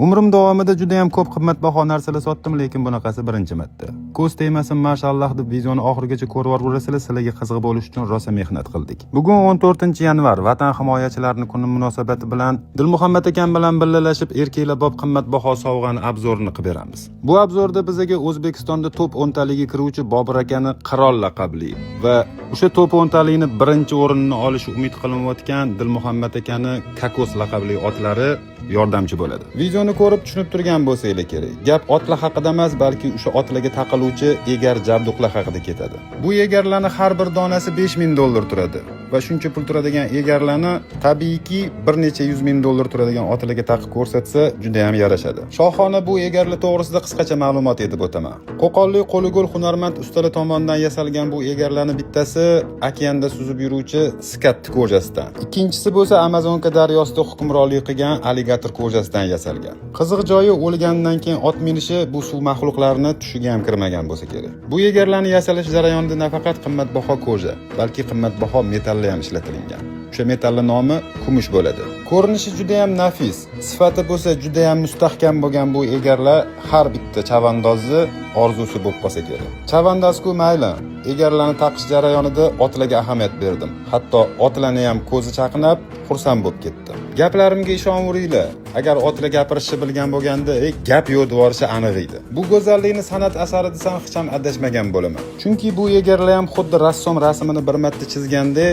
Umrim davomida juda ham ko'p qimmatbaho narsalar sotdim, lekin bunaqasi birinchi marta. Ko'z tegmasin, mashallah deb videoni oxirigacha ko'rib o'rasizlar, sizlarga qiziq bo'lish uchun rosa mehnat qildik. Bugun 14-yanvar Vatan himoyachilarining kuni munosabati bilan Dilmuhammad akam bilan birgalashib erkaklarbob qimmatbaho sovg'ani obzorini qilib beramiz. Bu obzorda bizga O'zbekistonda top 10taligiga kiruvchi Bobur akani qirol laqabli va o'sha top 10talikni birinchi o'rinni olishi umid qilinayotgan Dilmuhammad akani Kakos laqabli otlari yordamchi bo'ladi. Videoni ko'rib tushunib turgan bo'lsanglar kerak. Gap otlar haqida emas, balki o'sha otlarga taqiluvchi egar jabduqlar haqida ketadi. Bu egarlarni har bir donasi $5000 turadi va shuncha pul turadigan egarlarni tabiiyki bir necha $100,000 turadigan otlarga taqib ko'rsatsa juda ham yarashadi. Shohona bu egarlar to'g'risida qisqacha ma'lumot aytib o'taman. Qo'qonli qo'ligul hunarmand ustalar tomonidan yasalgan bu egarlarning bittasi okeanda suzib yuruvchi skat ko'jasidan. Ikkinchisi bo'lsa Amazonka daryosida hukmronlik qilgan alligator ko'jasidan yasalgan. Qiziq joyi, o'lgandan keyin ot minishi bu suv maxluqlarini tushiga ham kirmagan bo'lsa kerak. Bu egarlarni yasalish jarayonida nafaqat qimmatbaho koja, balki qimmatbaho metallar ham ishlatilgan. O'sha metallar nomi kumush bo'ladi. Ko'rinishi juda ham nafis, sifati bo'lsa juda ham mustahkam bo'lgan bu egarlar har bitta chavandozni orzusi bo'lib qolsa kerak. Chavandoz-ku mayli, egarlarni taqish jarayonida otlarga ahamiyat berdim. Hatto otlarni ham ko'zi chaqnab, xursand bo'lib ketdi. Gaplarimga ishonaveringlar. Agar otlar gapirishni bilgan bo'lganda, gap yo'q devorishi aniq edi. Bu go'zallikni san'at asari desam hech ham adashmagan bo'laman. Chunki bu egarlar ham xuddi rassom rasmini bir marta chizganda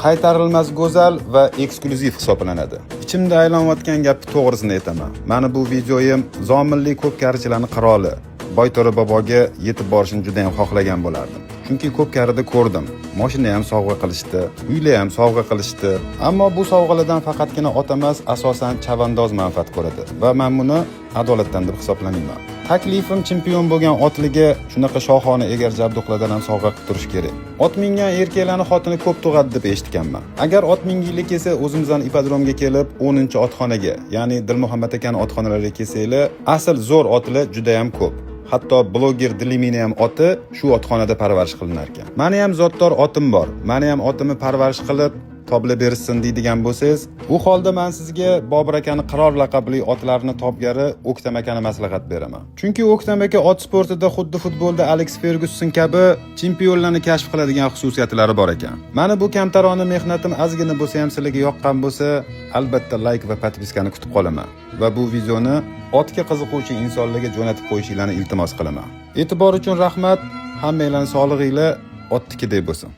qaytarilmas go'zal va eksklyuziv hisoblanadi. Ichimda aylanayotgan gapni to'g'risini aytaman. Mana bu videoyim Zomilli ko'pkarichilarning qiroli Boyto'ra boboga yetib borishni juda ham xohlagan bo'lardim. Chunki ko'pkarida ko'rdim. Mashina ham sovg'a qilishdi, uylar ham sovg'a qilishdi. Ammo bu sovg'alardan faqatgina ot emas, asosan chavandoz manfaat ko'radi va men buni adolatdan deb hisoblamayman. Taklifim chempion bo'lgan otliga shunaqa shohona egar jabduqlardan ham sovg'a qilib turish kerak. Ot mingan erkaklarning xotini ko'p tug'adi deb eshitganman. Agar ot mingiylik kelsa, o'zimizdan ipodromga kelib 10-otxonaga, ya'ni Dilmuhammad akani otxonalariga kelsanglar, asl zo'r otlar juda ham ko'p. Hatto bloger Dilimini ham oti shu otxonada parvarish qilinar ekan. Meni ham zotdor otim bor. Meni ham otimni parvarish qilib tobla bersin deydigan bo'lsangiz, bu holda men sizga Bobur akani qirol laqabli otlarni topgari O'ktam akani maslahat beraman. Chunki O'ktam aka ot sportida xuddi futbolda Alex Ferguson kabi chempionlarni kashf qiladigan xususiyatlari bor ekan. Mana bu kamtarona mehnatim ozgina bo'lsa ham sizlarga yoqqan bo'lsa, albatta like va podpiskani kutib qolaman va bu videoni otga qiziquvchi insonlarga jo'natib qo'yishingizni iltimos qilaman. E'tibor uchun rahmat. Hammanglarning sog'lig'inglar otnikidek bo'lsin.